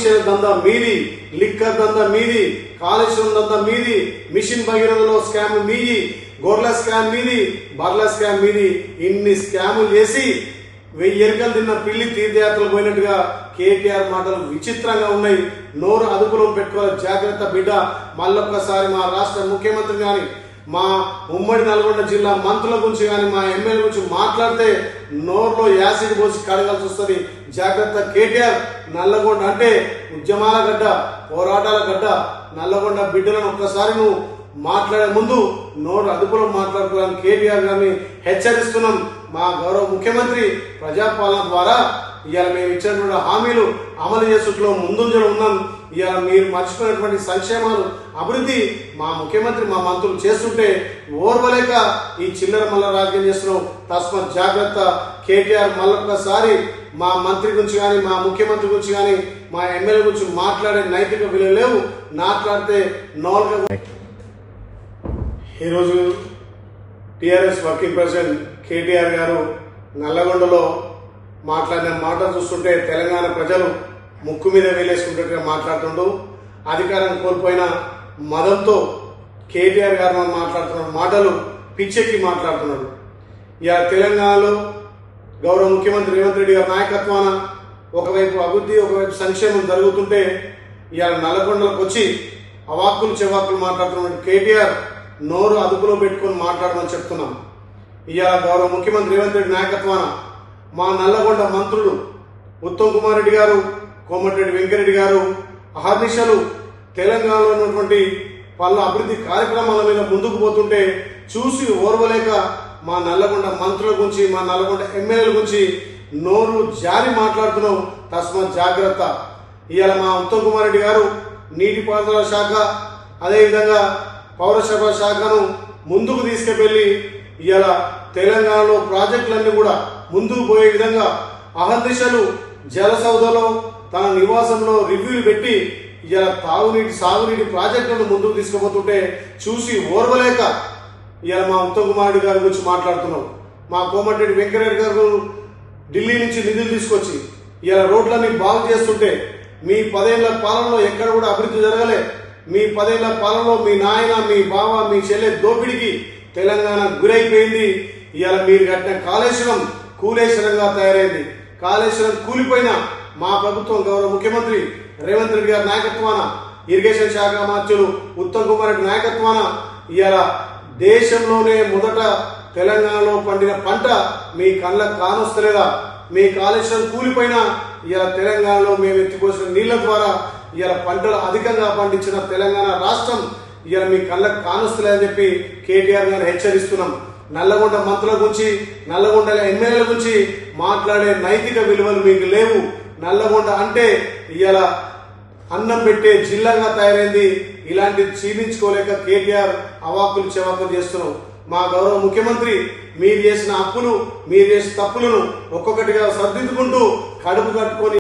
Commission దందా మీది, liquor దందా మీది, కాళేశ్వరం దందా మీది, మిషన్ భగీరథలో స్కామ్ మీది, గొర్రెల స్కామ్ మీది, బర్ల స్కామ్ మీది. ఇన్ని స్కాములు చేసి 1000 ఎరుకలు తిన్న పిల్లి తీర్థయాత్రలు పోయినట్టుగా కేటీఆర్ మాటలు విచిత్రంగా ఉన్నాయి. నోరు అదుపులో పెట్టుకోవాలి, జాగ్రత్త బిడ్డ. మళ్ళొక్కసారి మా రాష్ట్ర ముఖ్యమంత్రి కానీ, మా ఉమ్మడి నల్గొండ జిల్లా మంత్రుల గురించి కానీ, మా ఎమ్మెల్యే గురించి మాట్లాడితే నోరులో యాసిడ్ పోసి కడగాల్సి వస్తుంది. జాగ్రత్త కేటీఆర్. నల్లగొండ అంటే ఉద్యమాల గడ్డ, పోరాటాల గడ్డ. నల్లగొండ బిడ్డలను ఒక్కసారి నువ్వు మాట్లాడే ముందు నోరు అదుపులో మాట్లాడుకోవాలని కేటీఆర్ గారిని హెచ్చరిస్తున్నాం. మా గౌరవ ముఖ్యమంత్రి ప్రజాపాలన ద్వారా ఇవాళ మేము ఇచ్చినటువంటి హామీలు అమలు చేసుట్లో ముందుంజలో ఉన్నాం. ఇవాళ మీరు మర్చిపోయినటువంటి సంక్షేమాలు, అభివృద్ధి మా ముఖ్యమంత్రి మా మంత్రులు చేస్తుంటే ఓర్వలేక ఈ చిల్లర మల్ల రాజకీయం చేస్తున్నాం. తస్మాత్ జాగ్రత్త కేటీఆర్. మళ్ళొక్కసారి మా మంత్రి గురించి కానీ, మా ముఖ్యమంత్రి గురించి కానీ, మా ఎమ్మెల్యే గురించి మాట్లాడే నైతిక విలువ లేవు. మాట్లాడితే నోల్గా. ఈరోజు టీఆర్ఎస్ వర్కింగ్ ప్రెసిడెంట్ కేటీఆర్ గారు నల్లగొండలో మాట్లాడిన మాట చూస్తుంటే తెలంగాణ ప్రజలు ముక్కు మీద వేలేసుకుంటున్నట్టుగా మాట్లాడుతుంటూ అధికారం కోల్పోయిన మదంతో కేటీఆర్ గారు మాట్లాడుతున్న మాటలు పిచ్చెక్కి మాట్లాడుతున్నాడు. ఇక తెలంగాణలో గౌరవ ముఖ్యమంత్రి రేవంత్ రెడ్డి గారి నాయకత్వాన ఒకవైపు అభివృద్ధి, ఒకవైపు సంక్షేమం జరుగుతుంటే ఇవాళ నల్లగొండలకు వచ్చి అవాక్కులు చెవాక్కులు మాట్లాడుతున్న కేటీఆర్ నోరు అదుపులో పెట్టుకుని మాట్లాడమని చెప్తున్నాం. ఇవాళ గౌరవ ముఖ్యమంత్రి రేవంత్ రెడ్డి నాయకత్వాన మా నల్లగొండ మంత్రులు ఉత్తమ్ కుమార్ రెడ్డి గారు, కోమటిరెడ్డి వెంకరెడ్డి గారు అహర్నిశలు తెలంగాణలో ఉన్నటువంటి పలు అభివృద్ధి కార్యక్రమాల మీద ముందుకు పోతుంటే చూసి ఓర్వలేక మా నల్లగొండ మంత్రుల గురించి, మా నల్లగొండ ఎమ్మెల్యేల గురించి నోరు జారి మాట్లాడుతున్నాం. తస్మాత్ జాగ్రత్త. ఇవాళ మా ఉత్తమ్ కుమార్ రెడ్డి గారు నీటిపారుదల శాఖ, అదేవిధంగా పౌరసరఫరా శాఖను ముందుకు తీసుకువెళ్లి ఇవాళ తెలంగాణలో ప్రాజెక్టులన్నీ కూడా ముందుకు పోయే విధంగా అహర్నిశలు జలసౌధలో తన నివాసంలో రివ్యూలు పెట్టి ఇవాళ తాగునీటి, సాగునీటి ప్రాజెక్టులను ముందుకు తీసుకుపోతుంటే చూసి ఓర్వలేక ఇవాళ మా ఉత్తమ్ కుమార్ రెడ్డి గారి గురించి మాట్లాడుతున్నాం. మా కోమటిరెడ్డి వెంకరెడ్డి గారు ఢిల్లీ నుంచి నిధులు తీసుకొచ్చి ఇవాళ రోడ్లన్నీ బాగు చేస్తుంటే మీ 10 ఏళ్ల పాలనలో ఎక్కడ కూడా అభివృద్ధి జరగలే. మీ 10 ఏళ్ల పాలనలో మీ నాయన, మీ బావ, మీ చెల్లె దోపిడికి తెలంగాణ గురైపోయింది. ఇవాళ మీరు కట్టిన కాళేశ్వరం కూలేశ్వరంగా తయారైంది. కాళేశ్వరం కూలిపోయిన మా ప్రభుత్వం గౌరవ ముఖ్యమంత్రి రేవంత్ రెడ్డి గారి నాయకత్వాన, ఇరిగేషన్ శాఖ మంత్రులు ఉత్తమ్ కుమార్ రెడ్డి నాయకత్వాన ఇవాళ దేశంలోనే మొదట తెలంగాణలో పండిన పంట మీ కళ్ళకు కానొస్తలేదా? మీ కాళేశ్వరం కూలిపోయినా ఇవాళ తెలంగాణలో మేము ఎత్తిపోసిన నీళ్ల ద్వారా ఇవాళ పంటలు అధికంగా పండించిన తెలంగాణ రాష్ట్రం ఇవాళ మీ కళ్ళకు కానొస్తలేదని చెప్పి కేటీఆర్ గారిని హెచ్చరిస్తున్నాం. నల్లగొండ మంత్రుల గురించి, నల్లగొండ ఎమ్మెల్యేల గురించి మాట్లాడే నైతిక విలువలు మీకు లేవు. నల్లగొండ అంటే ఇవాళ అన్నం పెట్టే జిల్లాగా తయారైంది. ఇలాంటి చీలించుకోలేక కేటీఆర్ అవాకులు చెవాకులు చేస్తున్నాం. మా గౌరవ ముఖ్యమంత్రి మీరు చేసిన అప్పులు, మీరు చేసిన తప్పులను ఒక్కొక్కటిగా సర్దిద్దుకుంటూ కడుపు కట్టుకొని